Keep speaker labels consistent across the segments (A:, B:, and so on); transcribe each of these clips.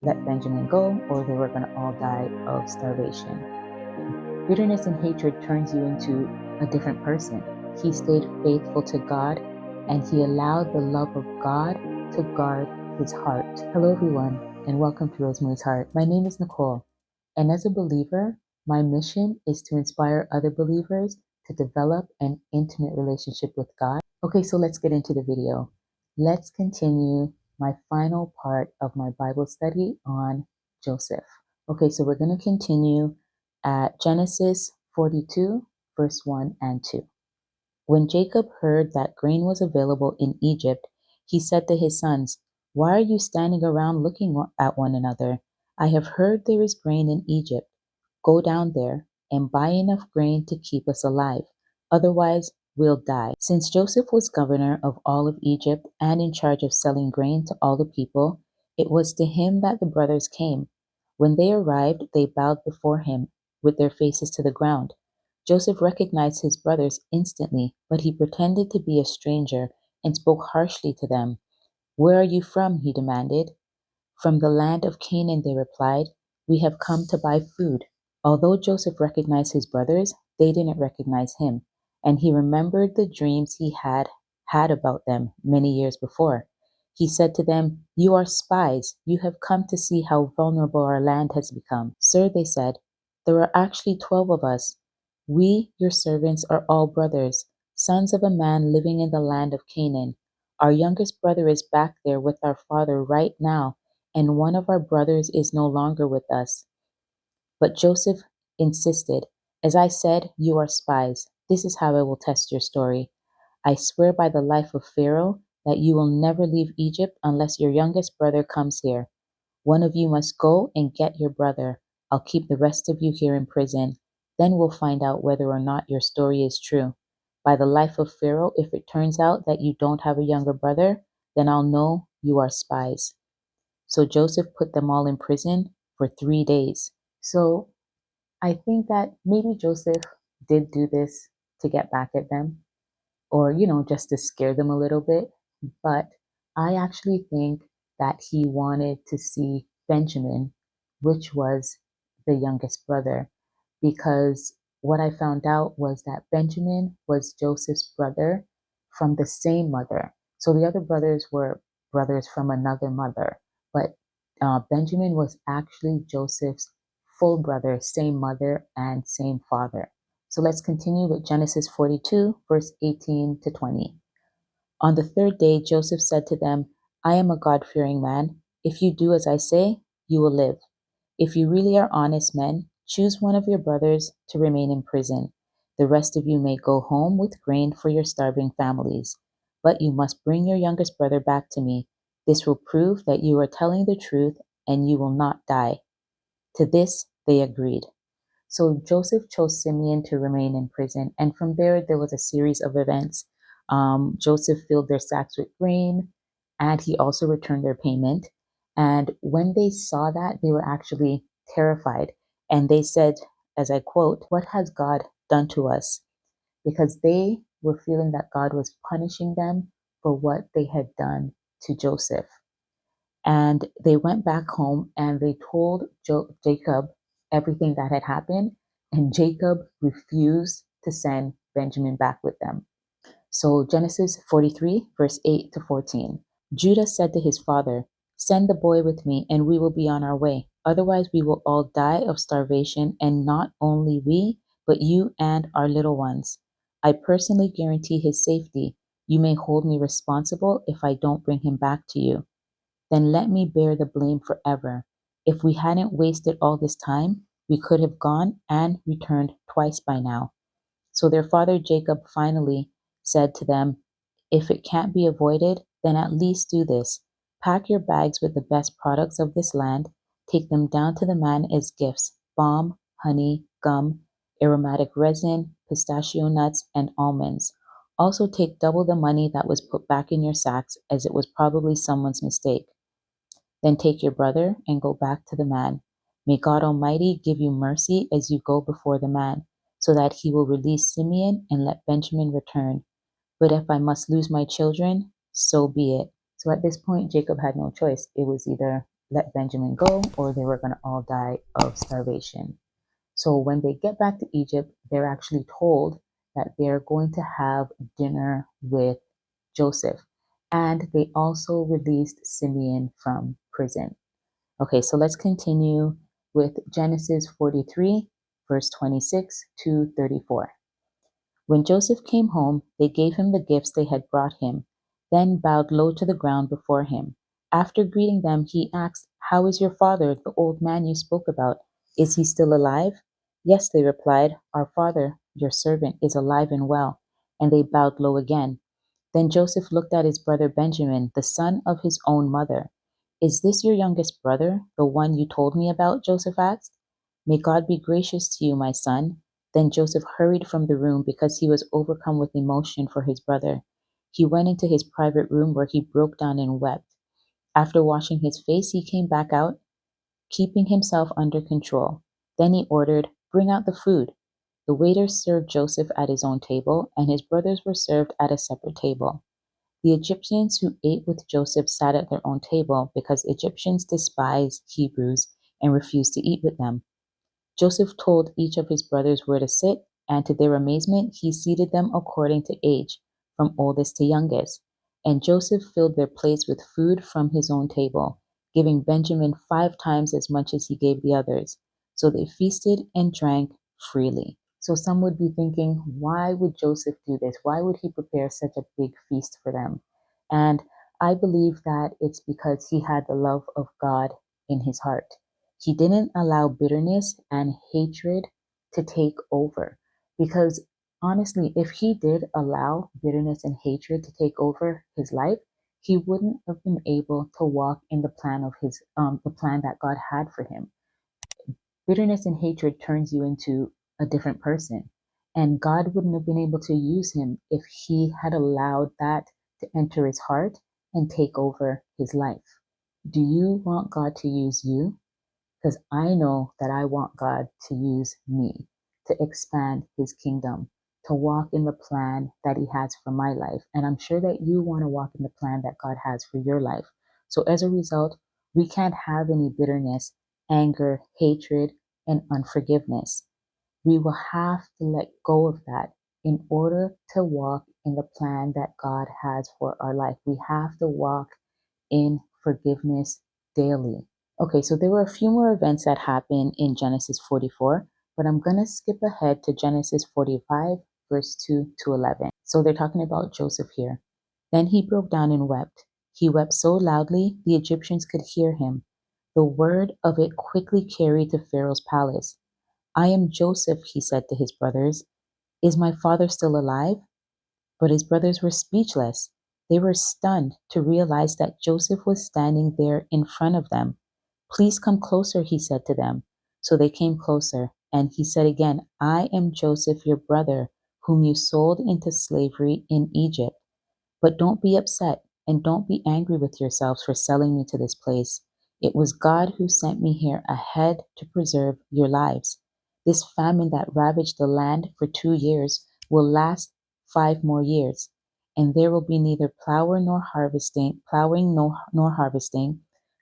A: let Benjamin go or they were going to all die of starvation. Bitterness and hatred turns you into a different person. He stayed faithful to God and he allowed the love of God to guard his heart. Hello, everyone, and welcome to Rosemary's Heart. My name is Nicole, and as a believer, my mission is to inspire other believers to develop an intimate relationship with God. Okay, so let's get into the video. Let's continue my final part of my Bible study on Joseph. Okay, so we're going to continue at Genesis 42, verse 1 and 2. When Jacob heard that grain was available in Egypt, he said to his sons, "Why are you standing around looking at one another? I have heard there is grain in Egypt. Go down there and buy enough grain to keep us alive. Otherwise, we'll die." Since Joseph was governor of all of Egypt and in charge of selling grain to all the people, it was to him that the brothers came. When they arrived, they bowed before him with their faces to the ground. Joseph recognized his brothers instantly, but he pretended to be a stranger and spoke harshly to them. "Where are you from?" he demanded. "From the land of Canaan," they replied. "We have come to buy food." Although Joseph recognized his brothers, they didn't recognize him, and he remembered the dreams he had had about them many years before. He said to them, "You are spies. You have come to see how vulnerable our land has become." "Sir," they said, "there are actually 12 of us. We, your servants, are all brothers, sons of a man living in the land of Canaan. Our youngest brother is back there with our father right now, and one of our brothers is no longer with us." But Joseph insisted, "As I said, you are spies. This is how I will test your story. I swear by the life of Pharaoh that you will never leave Egypt unless your youngest brother comes here. One of you must go and get your brother. I'll keep the rest of you here in prison. Then we'll find out whether or not your story is true. By the life of Pharaoh, if it turns out that you don't have a younger brother, then I'll know you are spies." So Joseph put them all in prison for 3 days. So I think that maybe Joseph did do this to get back at them or, just to scare them a little bit. But I actually think that he wanted to see Benjamin, which was the youngest brother, because what I found out was that Benjamin was Joseph's brother from the same mother. So the other brothers were brothers from another mother, but Benjamin was actually Joseph's full brother, same mother and same father. So let's continue with Genesis 42, verse 18 to 20. On the third day, Joseph said to them, "I am a God-fearing man. If you do as I say, you will live. If you really are honest men, choose one of your brothers to remain in prison. The rest of you may go home with grain for your starving families. But you must bring your youngest brother back to me. This will prove that you are telling the truth and you will not die." To this they agreed. So Joseph chose Simeon to remain in prison, and from there was a series of events. Joseph filled their sacks with grain, and he also returned their payment. And when they saw that, they were actually terrified. And they said, as I quote, "What has God done to us?" Because they were feeling that God was punishing them for what they had done to Joseph. And they went back home and they told Jacob everything that had happened. And Jacob refused to send Benjamin back with them. So Genesis 43, verse 8 to 14. Judah said to his father, "Send the boy with me, and we will be on our way. Otherwise, we will all die of starvation, and not only we, but you and our little ones. I personally guarantee his safety. You may hold me responsible if I don't bring him back to you. Then let me bear the blame forever. If we hadn't wasted all this time, we could have gone and returned twice by now." So their father Jacob finally said to them, "If it can't be avoided, then at least do this. Pack your bags with the best products of this land. Take them down to the man as gifts: balm, honey, gum, aromatic resin, pistachio nuts, and almonds. Also take double the money that was put back in your sacks, as it was probably someone's mistake. Then take your brother and go back to the man. May God Almighty give you mercy as you go before the man, so that he will release Simeon and let Benjamin return. But if I must lose my children, so be it." So at this point, Jacob had no choice. It was either let Benjamin go or they were going to all die of starvation. So when they get back to Egypt, they're actually told that they're going to have dinner with Joseph. And they also released Simeon from prison. Okay, so let's continue with Genesis 43, verse 26 to 34. When Joseph came home, they gave him the gifts they had brought him, then bowed low to the ground before him. After greeting them, he asked, "How is your father, the old man you spoke about? Is he still alive?" "Yes," they replied, "our father, your servant, is alive and well." And they bowed low again. Then Joseph looked at his brother Benjamin, the son of his own mother. "Is this your youngest brother, the one you told me about?" Joseph asked. "May God be gracious to you, my son." Then Joseph hurried from the room because he was overcome with emotion for his brother. He went into his private room where he broke down and wept. After washing his face, he came back out, keeping himself under control. Then he ordered, "Bring out the food." The waiters served Joseph at his own table, and his brothers were served at a separate table. The Egyptians who ate with Joseph sat at their own table because Egyptians despise Hebrews and refused to eat with them. Joseph told each of his brothers where to sit, and to their amazement, he seated them according to age, from oldest to youngest. And Joseph filled their plates with food from his own table, giving Benjamin 5 times as much as he gave the others. So they feasted and drank freely. So some would be thinking, why would Joseph do this? Why would he prepare such a big feast for them? And I believe that it's because he had the love of God in his heart. He didn't allow bitterness and hatred to take over. Because honestly, if he did allow bitterness and hatred to take over his life, he wouldn't have been able to walk in the plan of the plan that God had for him. Bitterness and hatred turns you into a different person. And God wouldn't have been able to use him if he had allowed that to enter his heart and take over his life. Do you want God to use you? Because I know that I want God to use me to expand his kingdom, to walk in the plan that he has for my life. And I'm sure that you want to walk in the plan that God has for your life. So as a result, we can't have any bitterness, anger, hatred, and unforgiveness. We will have to let go of that in order to walk in the plan that God has for our life. We have to walk in forgiveness daily. Okay, so there were a few more events that happened in Genesis 44, but I'm going to skip ahead to Genesis 45, verse 2 to 11. So they're talking about Joseph here. Then he broke down and wept. He wept so loudly the Egyptians could hear him. The word of it quickly carried to Pharaoh's palace. "I am Joseph," he said to his brothers. "Is my father still alive?" But his brothers were speechless. They were stunned to realize that Joseph was standing there in front of them. "Please come closer," he said to them. So they came closer, and he said again, "I am Joseph, your brother, whom you sold into slavery in Egypt. But don't be upset and don't be angry with yourselves for selling me to this place. It was God who sent me here ahead to preserve your lives. This famine that ravaged the land for 2 years will last 5 more years, and there will be neither plowing nor harvesting.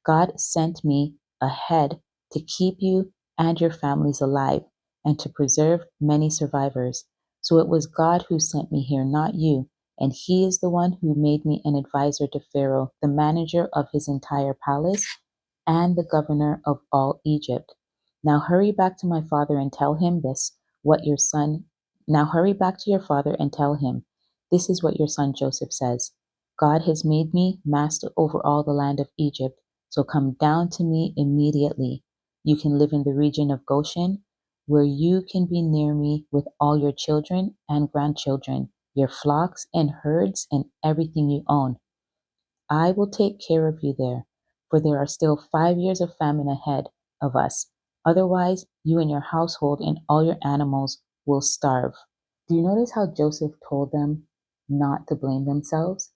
A: God sent me ahead to keep you and your families alive and to preserve many survivors. So it was God who sent me here, not you. And he is the one who made me an advisor to Pharaoh, the manager of his entire palace, and the governor of all Egypt. Now hurry back to my father and tell him this, what your son. Now hurry back to your father and tell him, this is what your son Joseph says. God has made me master over all the land of Egypt, so come down to me immediately. You can live in the region of Goshen, where you can be near me with all your children and grandchildren, your flocks and herds and everything you own. I will take care of you there, for there are still 5 years of famine ahead of us. Otherwise, you and your household and all your animals will starve." Do you notice how Joseph told them not to blame themselves?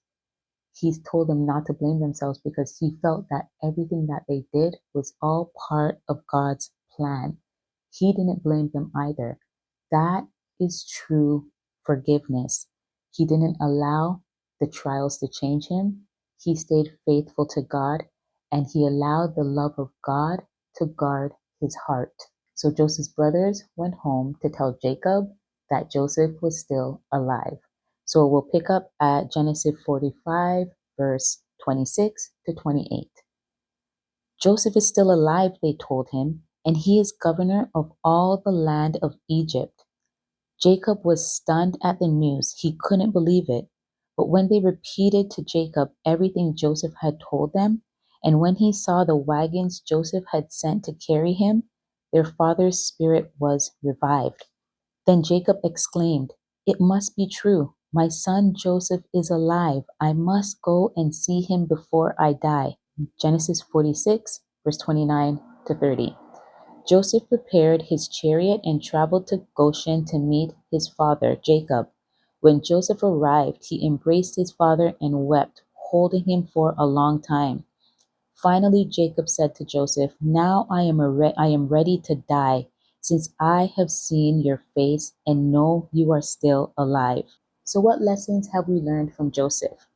A: He told them not to blame themselves because he felt that everything that they did was all part of God's plan. He didn't blame them either. That is true forgiveness. He didn't allow the trials to change him. He stayed faithful to God, and he allowed the love of God to guard his heart. So Joseph's brothers went home to tell Jacob that Joseph was still alive. So we'll pick up at Genesis 45, verse 26 to 28. Joseph is still alive, they told him, and he is governor of all the land of Egypt. Jacob was stunned at the news. He couldn't believe it. But when they repeated to Jacob everything Joseph had told them, and when he saw the wagons Joseph had sent to carry him, their father's spirit was revived. Then Jacob exclaimed, "It must be true. My son Joseph is alive. I must go and see him before I die." Genesis 46, verse 29 to 30. Joseph prepared his chariot and traveled to Goshen to meet his father, Jacob. When Joseph arrived, he embraced his father and wept, holding him for a long time. Finally, Jacob said to Joseph, "Now I am ready to die, since I have seen your face and know you are still alive." So what lessons have we learned from Joseph?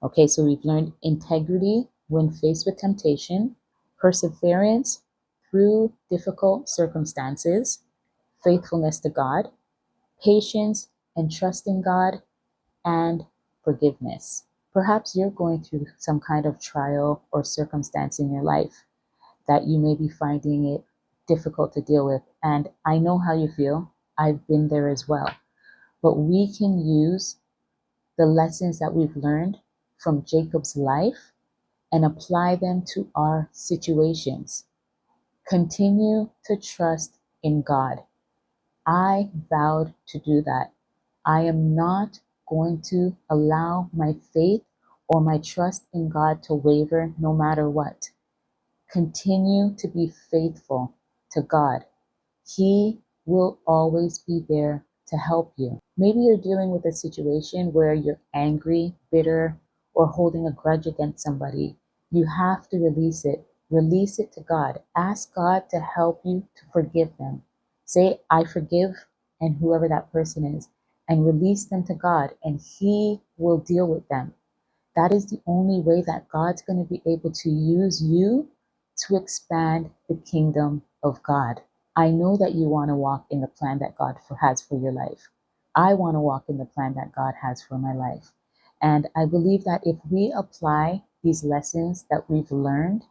A: Okay, so we've learned integrity when faced with temptation, perseverance through difficult circumstances, faithfulness to God, patience and trusting God, and forgiveness. Perhaps you're going through some kind of trial or circumstance in your life that you may be finding it difficult to deal with. And I know how you feel. I've been there as well. But we can use the lessons that we've learned from Jacob's life and apply them to our situations. Continue to trust in God. I vowed to do that. I am not going to allow my faith or my trust in God to waver no matter what. Continue to be faithful to God. He will always be there to help you. Maybe you're dealing with a situation where you're angry, bitter, or holding a grudge against somebody. You have to release it. Release it to God. Ask God to help you to forgive them. Say, "I forgive," and whoever that person is, and release them to God, and He will deal with them. That is the only way that God's going to be able to use you to expand the kingdom of God. I know that you want to walk in the plan that God has for your life. I want to walk in the plan that God has for my life. And I believe that if we apply these lessons that we've learned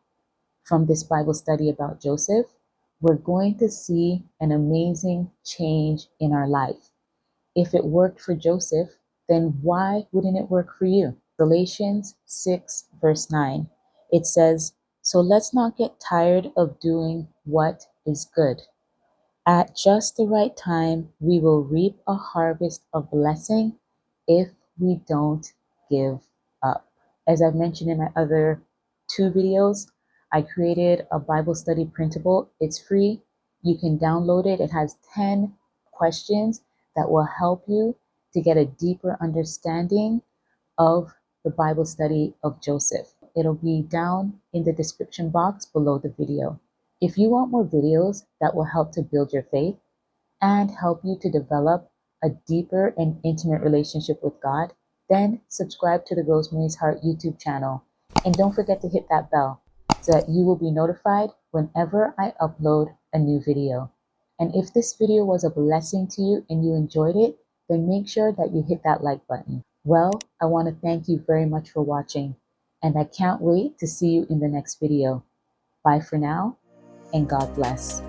A: from this Bible study about Joseph, we're going to see an amazing change in our life. If it worked for Joseph, then why wouldn't it work for you? Galatians 6, verse 9. It says, "So let's not get tired of doing what is good. At just the right time, we will reap a harvest of blessing if we don't give up." As I've mentioned in my other two videos, I created a Bible study printable. It's free. You can download it. It has 10 questions that will help you to get a deeper understanding of the Bible study of Joseph. It'll be down in the description box below the video. If you want more videos that will help to build your faith and help you to develop a deeper and intimate relationship with God, then subscribe to the Rosemary's Heart YouTube channel. And don't forget to hit that bell so that you will be notified whenever I upload a new video. And if this video was a blessing to you and you enjoyed it, then make sure that you hit that like button. Well, I want to thank you very much for watching, and I can't wait to see you in the next video. Bye for now, and God bless.